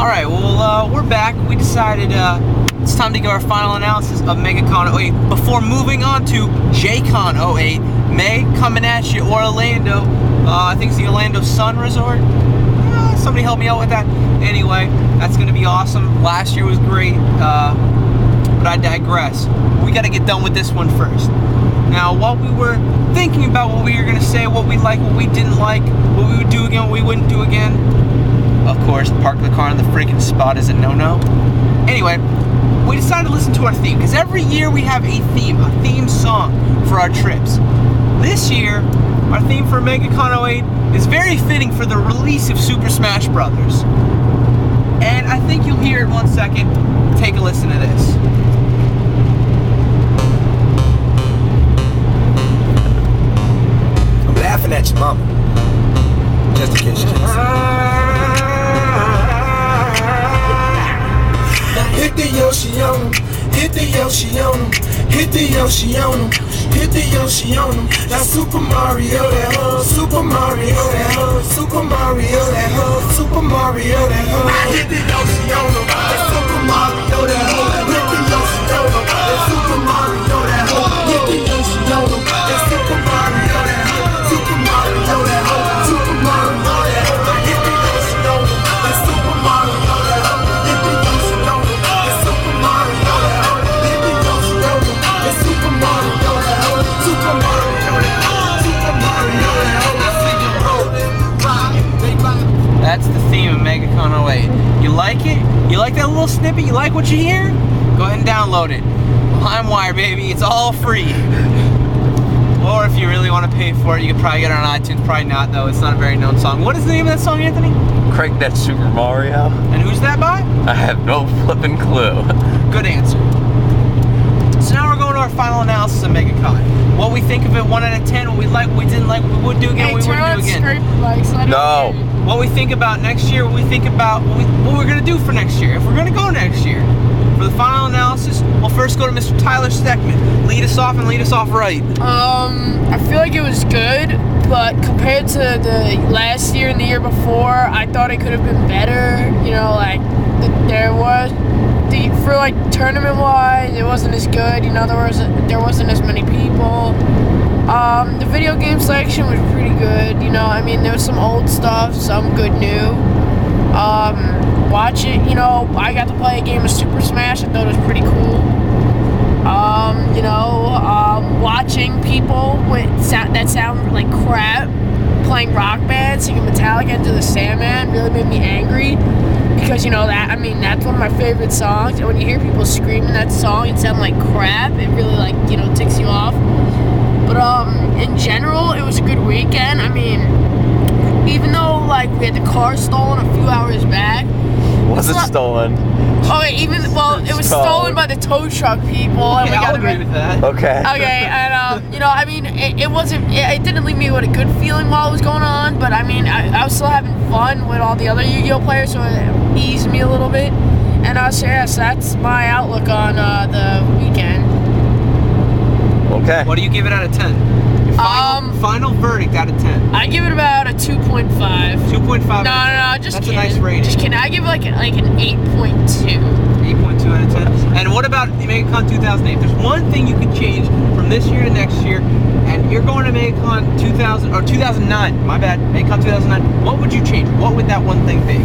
Alright, well, we're back. We decided it's time to give our final analysis of Megacon 08 before moving on to Jacon 08. May coming at you, Orlando. I think it's the Orlando Sun Resort. Somebody help me out with that. Anyway, that's going to be awesome. Last year was great, but I digress. We got to get done with this one first. Now, while we were thinking about what we were going to say, what we liked, what we didn't like, what we would do again, what we wouldn't do again, of course, park the car on the freaking spot is a no-no. Anyway, we decided to listen to our theme, because every year we have a theme song for our trips. This year, our theme for Megacon 08 is very fitting for the release of Super Smash Brothers. And I think you'll hear it in 1 second. Take a listen to this. I'm laughing at your mama. Just in case you can't see. Hit the Yoshi on 'em, hit the Yoshi on 'em, hit the Yoshi on 'em, hit the Yoshi on 'em. That's Super Mario, that hoe, Super Mario, that hoe, Super Mario, that hoe, Super Mario, that hoe. I hit the Yoshi on 'em, that's Super Mario, that hoe, hit the Yoshi on 'em, that's Super Mario, that hoe, hit the Yoshi on 'em, that's Super Mario, that hoe, Super Mario, that hoe, Super Mario, that hoe. I hit the Yoshi on 'em, that's Super Mario, that hoe, hit the Yoshi on 'em. That's the theme of Megacon 08. You like it? You like that little snippet? You like what you hear? Go ahead and download it. LimeWire, baby. It's all free. Or if you really want to pay for it, you could probably get it on iTunes. Probably not, though. It's not a very known song. What is the name of that song, Anthony? Crank That Super Mario. And who's that by? I have no flippin' clue. Good answer. So now we're going to our final analysis of Megacon. What we think of it, 1 out of 10. What we like, what we didn't like, what we would do again, what we wouldn't do again. No. What we think about next year, what we think about what we're going to do for next year, if we're going to go next year. For the final analysis, we'll first go to Mr. Tyler Steckman. Lead us off and lead us off right. I feel like it was good, but compared to the last year and the year before, I thought it could have been better. You know, like for like tournament-wise, it wasn't as good. You know, there wasn't as many people. The video game section was pretty good. You know, I mean, there was some old stuff, some good new. Watch it. You know, I got to play a game of Super Smash. I thought it was pretty cool. Watching people that sound like crap playing Rock Band, singing Metallica Into the Sandman really made me angry, because, you know, that's one of my favorite songs, and when you hear people screaming that song and sound like crap, it really, like, you know, ticks you off. But in general, it was a good weekend. I mean, even though, like, we had the car stolen a few hours back. Was it stolen? It was stolen by the tow truck people. And Okay, I'll agree with that. Okay. Okay, and, you know, I mean, it didn't leave me with a good feeling while it was going on, but, I mean, I was still having fun with all the other Yu-Gi-Oh players, so it eased me a little bit. And so that's my outlook on the weekend. Okay. What do you give it out of 10? Final verdict out of 10. I give it about a 2.5. 2.5. No, just That's kidding. a nice rating. Just kidding. I give it like an 8.2. 8.2 out of 10. And what about the Megacon 2008? There's one thing you could change from this year to next year, and you're going to Megacon 2009. My bad. Megacon 2009. What would you change? What would that one thing be?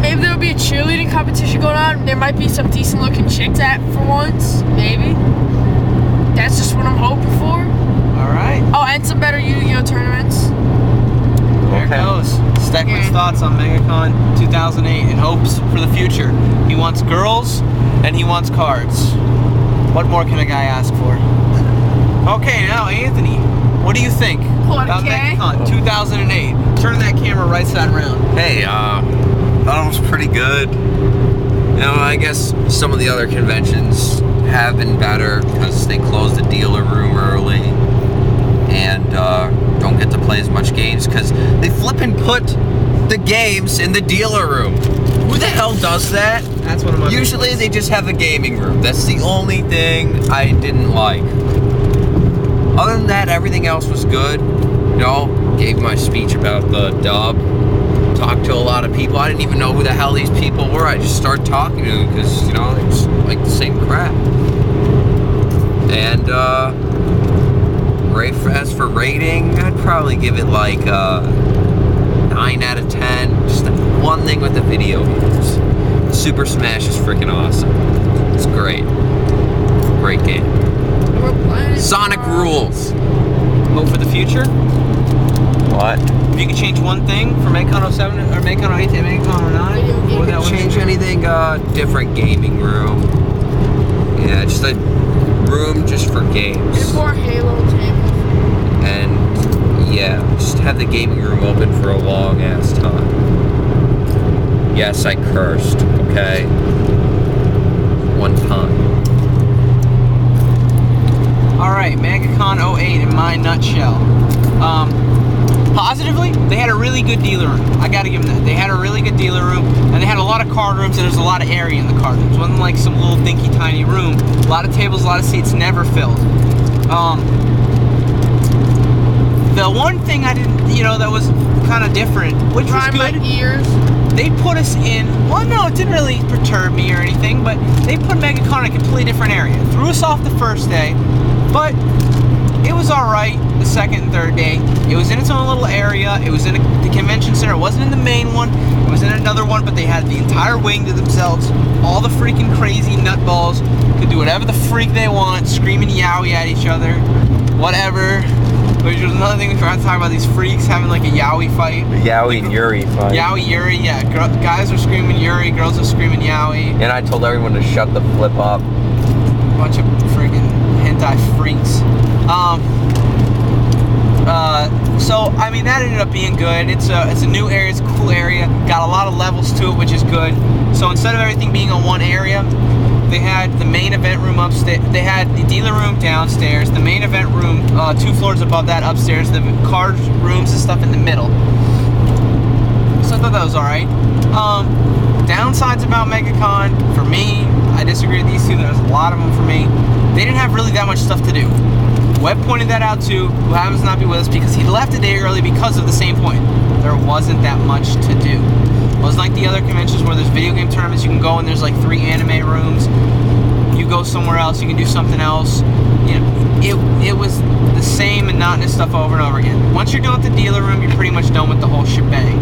Maybe there would be a cheerleading competition going on. There might be some decent looking chicks at for once. Maybe. That's just what I'm hoping for. All right. Oh, and some better Yu-Gi-Oh tournaments. There it goes. Steckman's thoughts on Megacon 2008 and hopes for the future. He wants girls and he wants cards. What more can a guy ask for? Okay, now Anthony, what do you think about Megacon 2008? Turn that camera right side around. Hey, thought it was pretty good. You know, I guess some of the other conventions have been better because they closed the dealer room early and don't get to play as much games because they flippin' put the games in the dealer room. Who the hell does that? That's one of my Usually they just have a gaming room. That's the only thing I didn't like. Other than that, everything else was good. You know, gave my speech about the dub. talked to a lot of people. I didn't even know who the hell these people were. I just started talking to them because, you know, it's like the same crap. And as for rating, I'd probably give it like 9 out of 10. Just one thing with the video games. Super Smash is freaking awesome. It's great. Great game. Sonic rules. Hope for the future. What? If you could change one thing from Megacon 07 or Megacon 08 to Megacon 09, what would that one Change be? anything? Different gaming room. Yeah, just a room just for games. And more Halo tables. And yeah, just have the gaming room open for a long ass time. Yes, I cursed, okay? One time. Alright, Megacon 08 in my nutshell. Positively, they had a really good dealer room. I gotta give them that. They had a really good dealer room, and they had a lot of card rooms, and there's a lot of area in the card rooms. It wasn't like some little dinky tiny room. A lot of tables, a lot of seats, never filled. The one thing I didn't, you know, that was kind of different, which was Grind my good. ears. They put us in, well, no, it didn't really perturb me or anything, but they put Megacon in a completely different area. Threw us off the first day, but it was alright the second and third day. It was in its own little area. It was in the convention center. It wasn't in the main one. It was in another one, but they had the entire wing to themselves. All the freaking crazy nutballs could do whatever the freak they want, screaming yowie at each other, whatever. Which was another thing we tried to talk about, these freaks having like a yowie fight. Yowie and Yuri fight. Yowie, Yuri, yeah. Guys were screaming Yuri, girls were screering yowie. And I told everyone to shut the flip up. Bunch of freaking hentai freaks. So I mean that ended up being good. It's a new area, it's a cool area. Got a lot of levels to it, which is good. So instead of everything being on one area, they had the main event room upstairs. They had the dealer room downstairs, the main event room 2 floors above that upstairs, the card rooms and stuff in the middle. So I thought that was alright. Downsides about Megacon, for me, I disagree with these two. There's a lot of them for me. They didn't have really that much stuff to do. Webb pointed that out too, who happens to not be with us because he left a day early because of the same point. There wasn't that much to do. It wasn't like the other conventions where there's video game tournaments, you can go and there's like 3 anime rooms. You go somewhere else, you can do something else. You know, it was the same monotonous stuff over and over again. Once you're done with the dealer room, you're pretty much done with the whole shebang.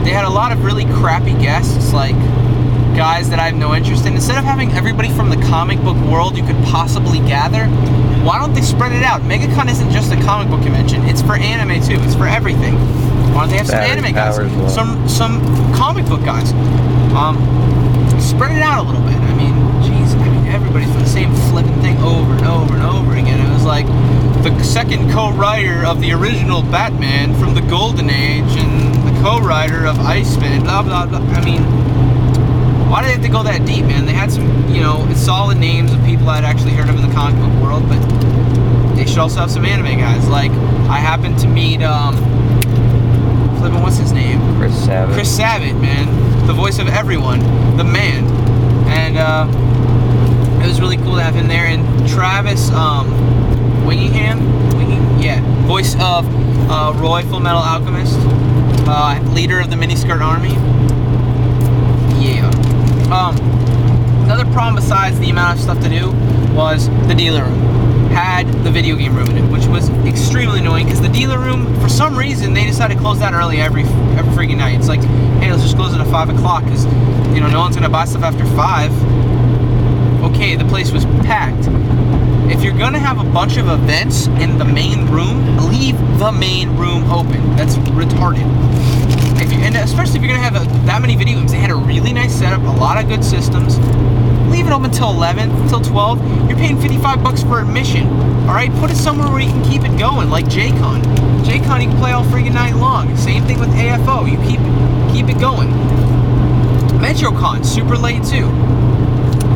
They had a lot of really crappy guests, like guys that I have no interest in. Instead of having everybody from the comic book world you could possibly gather, why don't they spread it out? Megacon isn't just a comic book convention, it's for anime too, it's for everything. Why don't they have some anime guys, some comic book guys? Spread it out a little bit. I mean, geez, everybody's for the same flipping thing over and over and over again. It was like the second co-writer of the original Batman from the Golden Age and the co-writer of Iceman and blah blah blah. I mean, why do they have to go that deep, man? They had some, you know, solid names of people I'd actually heard of in the comic book world, but they should also have some anime guys. Like, I happened to meet, flippin', what's his name? Chris Sabat. Chris Sabat, man. The voice of everyone. The man. And, it was really cool to have him there. And Travis, Wingingham? Yeah. Voice of, Roy, Full Metal Alchemist. Leader of the Miniskirt Army. Yeah. Another problem besides the amount of stuff to do was the dealer room had the video game room in it, which was extremely annoying because the dealer room, for some reason, they decided to close that early every freaking night. It's like, hey, let's just close it at 5 o'clock because, you know, no one's gonna buy stuff after 5. Okay, the place was packed. If you're gonna have a bunch of events in the main room, leave the main room open. That's retarded. And especially if you're gonna have that many video games, they had a really nice setup, a lot of good systems. Leave it open till 11, till 12. You're paying $55 for admission. All right, put it somewhere where you can keep it going, like Jacon. Jacon, you can play all freaking night long. Same thing with AFO. You keep it going. Metrocon, super late too.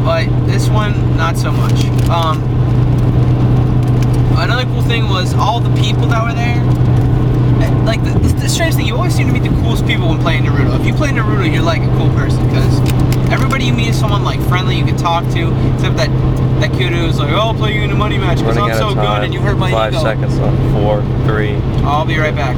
But this one, not so much. Another cool thing was all the people that were there. Like, the strange thing, you always seem to meet the coolest people when playing Naruto. If you play Naruto, you're like a cool person, because everybody you meet is someone like friendly you can talk to, except that kid who's like, oh, I'll play you in a money match because I'm so good, and you hurt my ego. 5 seconds on 4, 3. I'll be right back.